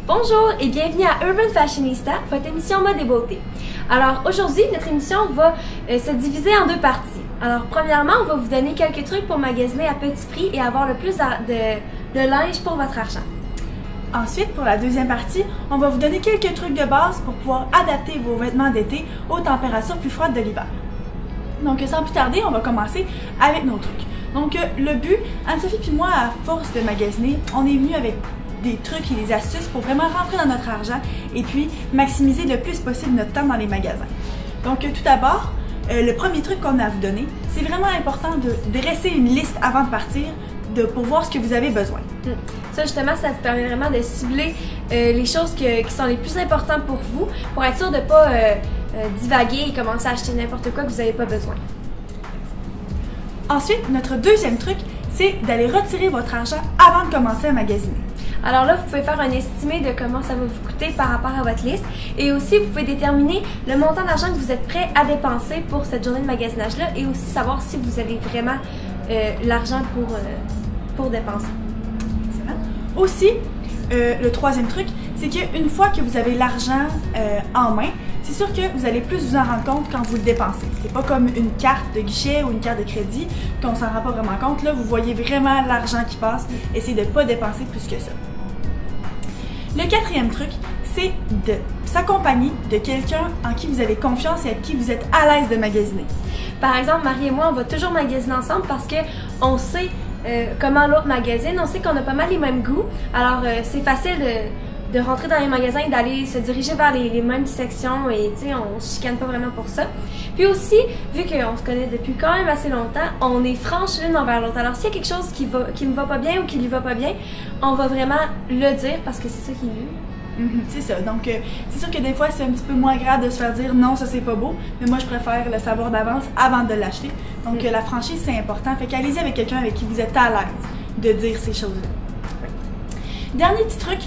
Bonjour et bienvenue à Urban Fashionista, votre émission mode et beauté. Alors aujourd'hui, notre émission va se diviser en deux parties. Alors premièrement, on va vous donner quelques trucs pour magasiner à petit prix et avoir le plus de linge pour votre argent. Ensuite, pour la deuxième partie, on va vous donner quelques trucs de base pour pouvoir adapter vos vêtements d'été aux températures plus froides de l'hiver. Donc sans plus tarder, on va commencer avec nos trucs. Donc le but, Anne-Sophie puis moi, à force de magasiner, on est venu avec des trucs et des astuces pour vraiment rentrer dans notre argent et puis maximiser le plus possible notre temps dans les magasins. Donc tout d'abord, le premier truc qu'on a à vous donner, c'est vraiment important de dresser une liste avant de partir pour voir ce que vous avez besoin. Ça justement, ça vous permet vraiment de cibler les choses qui sont les plus importantes pour vous, pour être sûr de ne pas divaguer et commencer à acheter n'importe quoi que vous n'avez pas besoin. Ensuite, notre deuxième truc, c'est d'aller retirer votre argent avant de commencer à magasiner. Alors là, vous pouvez faire un estimé de comment ça va vous coûter par rapport à votre liste et aussi vous pouvez déterminer le montant d'argent que vous êtes prêt à dépenser pour cette journée de magasinage-là et aussi savoir si vous avez vraiment l'argent pour dépenser. Excellent. Aussi, le troisième truc, c'est qu'une fois que vous avez l'argent en main, c'est sûr que vous allez plus vous en rendre compte quand vous le dépensez. C'est pas comme une carte de guichet ou une carte de crédit qu'on s'en rend pas vraiment compte. Là, vous voyez vraiment l'argent qui passe. Essayez de ne pas dépenser plus que ça. Le quatrième truc, c'est de s'accompagner de quelqu'un en qui vous avez confiance et avec qui vous êtes à l'aise de magasiner. Par exemple, Marie et moi, on va toujours magasiner ensemble parce qu'on sait comment l'autre magasine, on sait qu'on a pas mal les mêmes goûts. Alors, c'est facile de rentrer dans les magasins et d'aller se diriger vers les mêmes sections et tu sais, on se chicane pas vraiment pour ça. Puis aussi, vu qu'on se connaît depuis quand même assez longtemps, on est franche l'une envers l'autre. Alors s'il y a quelque chose qui ne va pas bien ou qui lui va pas bien, on va vraiment le dire parce que c'est ça qui est mieux. C'est ça. Donc, c'est sûr que des fois, c'est un petit peu moins grave de se faire dire non, ça c'est pas beau, mais moi je préfère le savoir d'avance avant de l'acheter. Donc, la franchise c'est important. Fait qu'allez-y avec quelqu'un avec qui vous êtes à l'aise de dire ces choses-là. Dernier petit truc,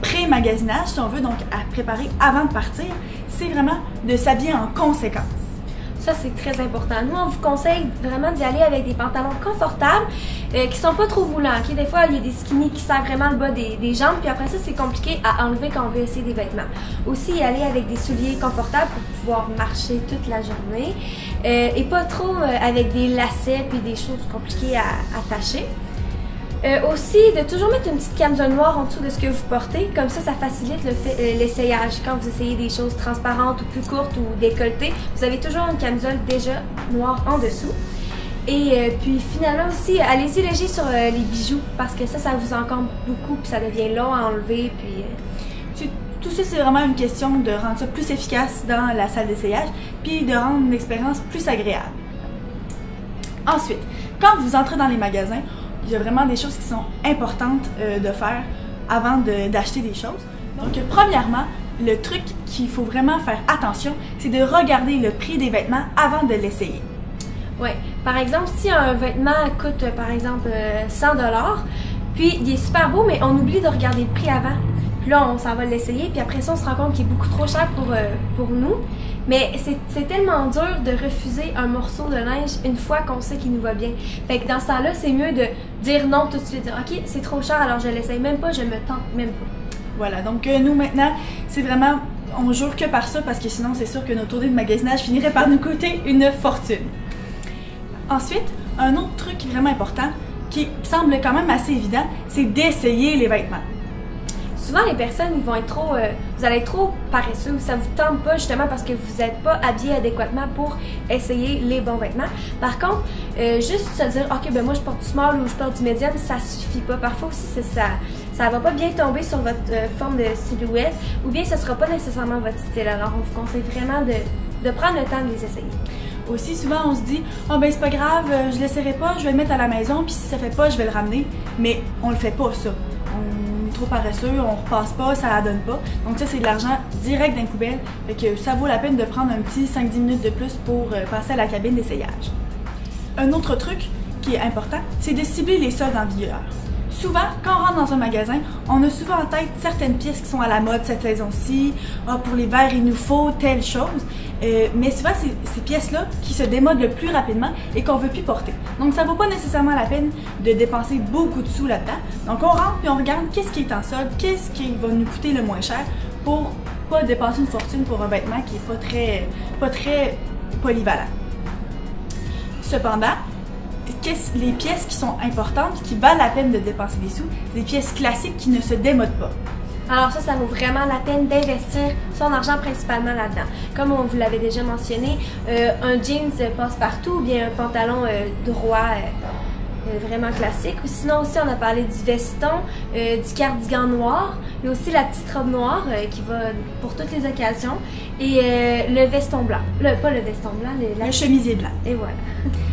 pré-magasinage, si on veut, donc à préparer avant de partir, c'est vraiment de s'habiller en conséquence. Ça, c'est très important. Nous, on vous conseille vraiment d'y aller avec des pantalons confortables qui sont pas trop roulants. Okay? Des fois, il y a des skinny qui serrent vraiment le bas des jambes, puis après ça, c'est compliqué à enlever quand on veut essayer des vêtements. Aussi, y aller avec des souliers confortables pour pouvoir marcher toute la journée et pas trop avec des lacets puis des choses compliquées à attacher. Aussi, de toujours mettre une petite camisole noire en dessous de ce que vous portez, comme ça facilite l'essayage. Quand vous essayez des choses transparentes ou plus courtes ou décolletées, vous avez toujours une camisole déjà noire en dessous. Et puis finalement aussi, allez-y léger sur les bijoux, parce que ça vous encombre beaucoup, puis ça devient long à enlever, puis... Tout ça, c'est vraiment une question de rendre ça plus efficace dans la salle d'essayage, puis de rendre l'expérience plus agréable. Ensuite, quand vous entrez dans les magasins, il y a vraiment des choses qui sont importantes de faire avant d'acheter des choses. Donc, premièrement, le truc qu'il faut vraiment faire attention, c'est de regarder le prix des vêtements avant de l'essayer. Oui. Par exemple, si un vêtement coûte, par exemple, 100 $, puis il est super beau, mais on oublie de regarder le prix avant. Puis là, on s'en va l'essayer, puis après ça, on se rend compte qu'il est beaucoup trop cher pour nous. Mais c'est tellement dur de refuser un morceau de linge une fois qu'on sait qu'il nous va bien. Fait que dans ce temps-là, c'est mieux de dire non tout de suite. Dire, OK, c'est trop cher, alors je l'essaye même pas, je me tente même pas. Voilà, donc nous maintenant, c'est vraiment, on jure que par ça, parce que sinon, c'est sûr que nos tournées de magasinage finiraient par nous coûter une fortune. Ensuite, un autre truc vraiment important, qui semble quand même assez évident, c'est d'essayer les vêtements. Souvent, les personnes, ils vont être trop, vous allez être trop paresseux, ça vous tente pas justement parce que vous n'êtes pas habillé adéquatement pour essayer les bons vêtements. Par contre, juste se dire, OK, ben moi je porte du small ou je porte du medium, ça suffit pas. Parfois aussi, ça va pas bien tomber sur votre forme de silhouette ou bien ce sera pas nécessairement votre style. Alors, on vous conseille vraiment de prendre le temps de les essayer. Aussi, souvent, on se dit « Ah, ben c'est pas grave, je l'essaierai pas, je vais le mettre à la maison, puis si ça fait pas, je vais le ramener. » Mais on le fait pas, ça. On est trop paresseux, on repasse pas, ça la donne pas. Donc ça, c'est de l'argent direct dans les poubelles. Fait que ça vaut la peine de prendre un petit 5-10 minutes de plus pour passer à la cabine d'essayage. Un autre truc qui est important, c'est de cibler les soldes en vigueur. souvent, quand on rentre dans un magasin, on a souvent en tête certaines pièces qui sont à la mode cette saison-ci. Ah, pour l'hiver, il nous faut telle chose. Mais souvent, c'est ces pièces-là qui se démodent le plus rapidement et qu'on ne veut plus porter. Donc, ça ne vaut pas nécessairement la peine de dépenser beaucoup de sous là-dedans. Donc, on rentre et on regarde qu'est-ce qui est en solde, qu'est-ce qui va nous coûter le moins cher pour pas dépenser une fortune pour un vêtement qui est pas très polyvalent. Cependant, les pièces qui sont importantes, qui valent la peine de dépenser des sous, des pièces classiques qui ne se démodent pas. Alors ça vaut vraiment la peine d'investir son argent principalement là-dedans. Comme on vous l'avait déjà mentionné, un jeans passe-partout ou bien un pantalon droit vraiment classique. Ou sinon aussi, on a parlé du veston, du cardigan noir, mais aussi la petite robe noire qui va pour toutes les occasions et le veston blanc. Pas le veston blanc, le chemisier blanc. Et voilà.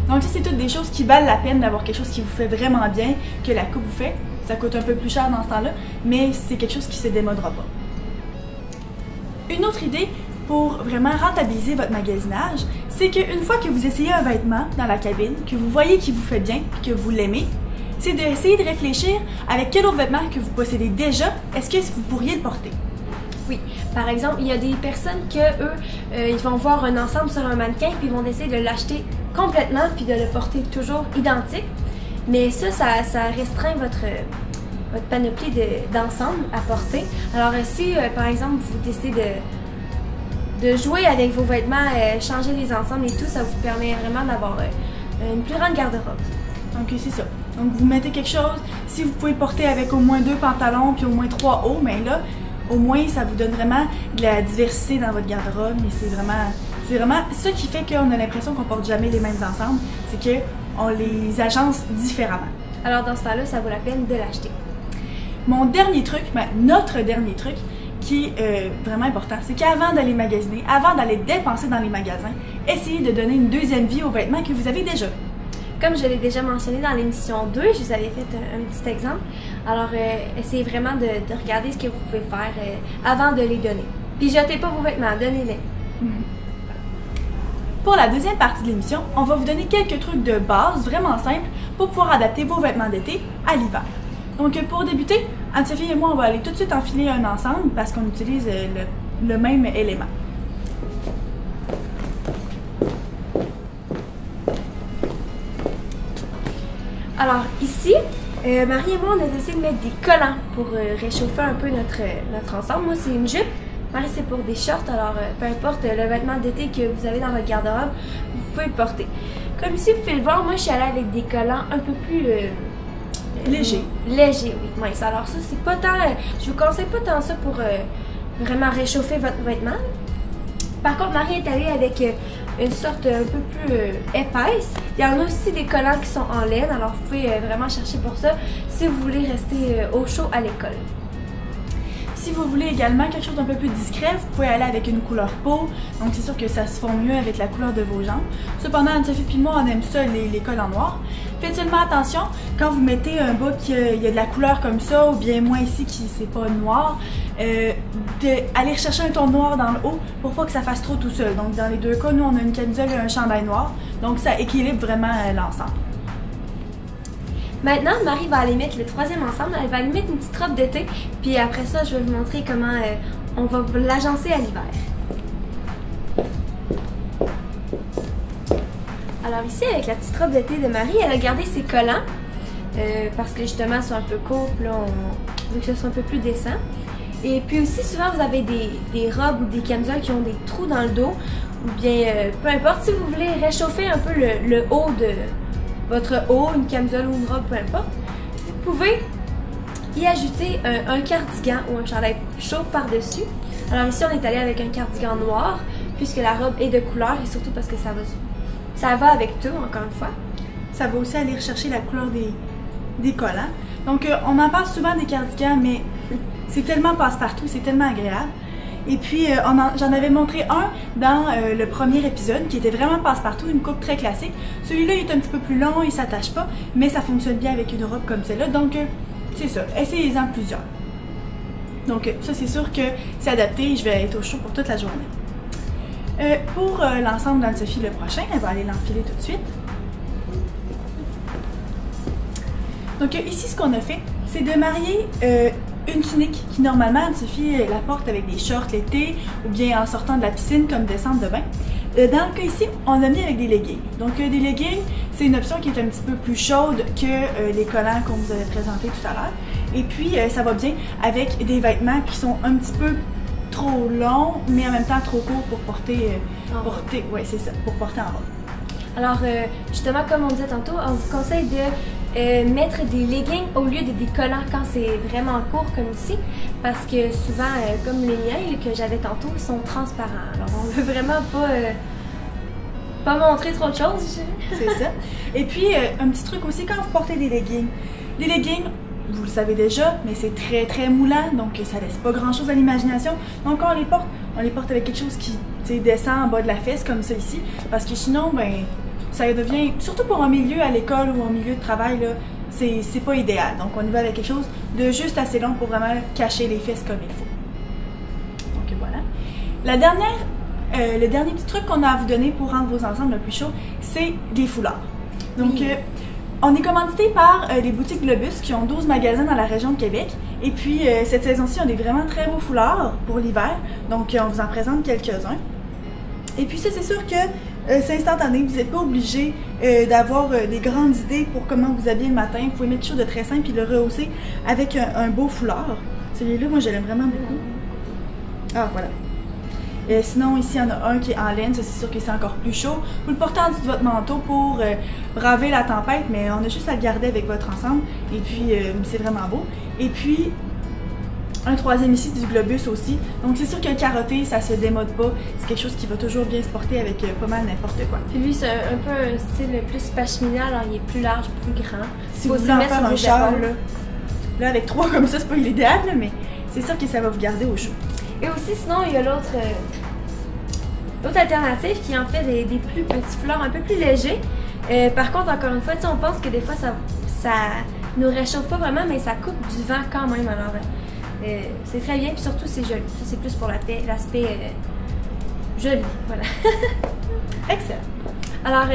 Donc ça, c'est toutes des choses qui valent la peine d'avoir quelque chose qui vous fait vraiment bien, que la coupe vous fait. Ça coûte un peu plus cher dans ce temps-là, mais c'est quelque chose qui se démodera pas. Une autre idée pour vraiment rentabiliser votre magasinage, c'est qu'une fois que vous essayez un vêtement dans la cabine, que vous voyez qu'il vous fait bien, que vous l'aimez, c'est d'essayer de réfléchir avec quel autre vêtement que vous possédez déjà, est-ce que vous pourriez le porter? Oui. Par exemple, il y a des personnes que eux, ils vont voir un ensemble sur un mannequin puis ils vont essayer de l'acheter complètement puis de le porter toujours identique. Mais ça restreint votre panoplie d'ensemble à porter. Alors si, par exemple, vous décidez de jouer avec vos vêtements, changer les ensembles et tout, ça vous permet vraiment d'avoir une plus grande garde-robe. Donc c'est ça. Donc vous mettez quelque chose, si vous pouvez le porter avec au moins 2 pantalons puis au moins 3 hauts, mais là, au moins ça vous donne vraiment de la diversité dans votre garde-robe. Mais c'est vraiment ça qui fait qu'on a l'impression qu'on porte jamais les mêmes ensembles, c'est qu'on les agence différemment. Alors dans ce temps-là, ça vaut la peine de l'acheter. Mon dernier truc, notre dernier truc, qui est vraiment important, c'est qu'avant d'aller magasiner, avant d'aller dépenser dans les magasins, essayez de donner une deuxième vie aux vêtements que vous avez déjà. Comme je l'ai déjà mentionné dans l'émission 2, je vous avais fait un petit exemple. Alors, essayez vraiment de regarder ce que vous pouvez faire avant de les donner. Puis, jetez pas vos vêtements, donnez-les. Pour la deuxième partie de l'émission, on va vous donner quelques trucs de base vraiment simples pour pouvoir adapter vos vêtements d'été à l'hiver. Donc, pour débuter, Anne-Sophie et moi, on va aller tout de suite enfiler un ensemble parce qu'on utilise le même élément. Alors ici, Marie et moi, on a décidé de mettre des collants pour réchauffer un peu notre ensemble. Moi, c'est une jupe. Marie, c'est pour des shorts. Alors, peu importe le vêtement d'été que vous avez dans votre garde-robe, vous pouvez le porter. Comme ici, vous pouvez le voir, moi, je suis allée avec des collants un peu plus... léger. Léger, oui. Mince. Alors ça, c'est pas tant... je vous conseille pas tant ça pour vraiment réchauffer votre vêtement. Par contre, Marie est allée avec une sorte un peu plus épaisse. Il y en a aussi des collants qui sont en laine, alors vous pouvez vraiment chercher pour ça si vous voulez rester au chaud à l'école. Si vous voulez également quelque chose d'un peu plus discret, vous pouvez aller avec une couleur peau. Donc c'est sûr que ça se fond mieux avec la couleur de vos jambes. Cependant, Anne-Sophie et moi, on aime ça, les collants noirs. Faites seulement attention, quand vous mettez un bas qui a de la couleur comme ça, ou bien moi ici qui c'est pas noir, d'aller rechercher un ton noir dans le haut pour pas que ça fasse trop tout seul. Donc dans les deux cas, nous on a une camisole et un chandail noir. Donc ça équilibre vraiment l'ensemble. Maintenant, Marie va aller mettre le troisième ensemble. Elle va aller mettre une petite robe d'été. Puis après ça, je vais vous montrer comment on va l'agencer à l'hiver. Alors ici, avec la petite robe d'été de Marie, elle a gardé ses collants. Parce que justement, ils sont un peu courts. Là, on veut que ce soit un peu plus décent. Et puis aussi, souvent, vous avez des robes ou des camisoles qui ont des trous dans le dos. Ou bien, peu importe, si vous voulez réchauffer un peu le haut de... votre haut, une camisole ou une robe, peu importe, vous pouvez y ajouter un cardigan ou un chandail chaud par-dessus. Alors ici, on est allé avec un cardigan noir, puisque la robe est de couleur, et surtout parce que ça va avec tout, encore une fois. Ça va aussi aller rechercher la couleur des collants. Donc, on en parle souvent des cardigans, mais c'est tellement passe-partout, c'est tellement agréable. Et puis, j'en avais montré un dans le premier épisode qui était vraiment passe-partout, une coupe très classique. Celui-là, il est un petit peu plus long, il s'attache pas, mais ça fonctionne bien avec une robe comme celle-là. Donc, c'est ça. Essayez-en plusieurs. Donc, ça, c'est sûr que c'est adapté. Je vais être au chaud pour toute la journée. Pour l'ensemble d'Anne-Sophie le prochain, elle va aller l'enfiler tout de suite. Donc, ici, ce qu'on a fait, c'est de marier une tunique qui normalement Sophie la porte avec des shorts l'été ou bien en sortant de la piscine comme descente de bain. Dans le cas ici, on a mis avec des leggings. Donc des leggings, c'est une option qui est un petit peu plus chaude que les collants qu'on vous avait présentés tout à l'heure. Et puis ça va bien avec des vêtements qui sont un petit peu trop longs, mais en même temps trop courts pour porter, ouais, c'est ça, pour porter en robe. Alors, justement, comme on disait tantôt, on vous conseille de mettre des leggings au lieu de des collants quand c'est vraiment court comme ici, parce que souvent, comme les miens que j'avais tantôt, ils sont transparents. Alors, on veut vraiment pas montrer trop de choses. C'est ça. Et puis, un petit truc aussi, quand vous portez des leggings, vous le savez déjà, mais c'est très très moulant, donc ça laisse pas grand chose à l'imagination. Donc quand on les porte avec quelque chose qui descend en bas de la fesse, comme ça ici, parce que sinon, ben, ça devient, surtout pour un milieu à l'école ou un milieu de travail, là, c'est pas idéal. Donc on y va avec quelque chose de juste assez long pour vraiment cacher les fesses comme il faut. Donc voilà. Le dernier petit truc qu'on a à vous donner pour rendre vos ensembles le plus chauds, c'est des foulards. Donc oui. On est commandité par les boutiques Globus qui ont 12 magasins dans la région de Québec. Et puis, cette saison-ci, on a des vraiment très beaux foulards pour l'hiver. Donc, on vous en présente quelques-uns. Et puis ça, c'est sûr que c'est instantané. Vous n'êtes pas obligé d'avoir des grandes idées pour comment vous habiller le matin. Vous pouvez mettre quelque chose de très simple puis le rehausser avec un beau foulard. Celui-là, moi, je l'aime vraiment beaucoup. Ah, voilà. Sinon, ici, il y en a un qui est en laine, ça c'est sûr que c'est encore plus chaud. Vous le portez en dessous de votre manteau pour braver la tempête, mais on a juste à le garder avec votre ensemble. Et puis, c'est vraiment beau. Et puis, un troisième ici, du Globus aussi. Donc, c'est sûr que le carotté, ça se démode pas. C'est quelque chose qui va toujours bien se porter avec pas mal n'importe quoi. Puis lui, c'est un peu un style plus pashmina, alors il est plus large, plus grand. Si vous voulez en faire un châle, là, avec 3 comme ça, c'est pas l'idéal, mais c'est sûr que ça va vous garder au chaud. Et aussi, sinon, il y a l'autre alternative qui en fait des plus petits foulards un peu plus légers. Par contre, encore une fois, on pense que des fois, ça nous réchauffe pas vraiment, mais ça coupe du vent quand même. Alors, c'est très bien, puis surtout, c'est joli. Ça, c'est plus pour l'aspect joli. Voilà. Excellent. Alors,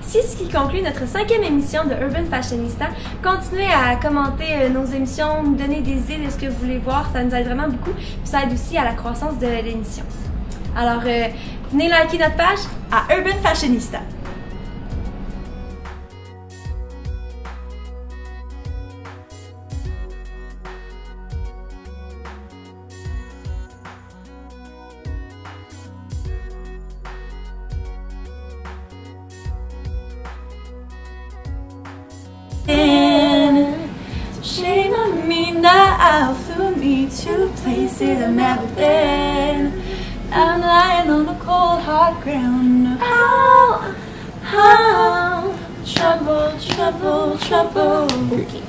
c'est ce qui conclut notre 5e émission de Urban Fashionista. Continuez à commenter nos émissions, nous donner des idées de ce que vous voulez voir, ça nous aide vraiment beaucoup. Puis ça aide aussi à la croissance de l'émission. Alors, venez liker notre page à Urban Fashionista. Shame on me now for me to places I've never been. I'm lying on the cold hard ground. Trouble, trouble, trouble. Okay.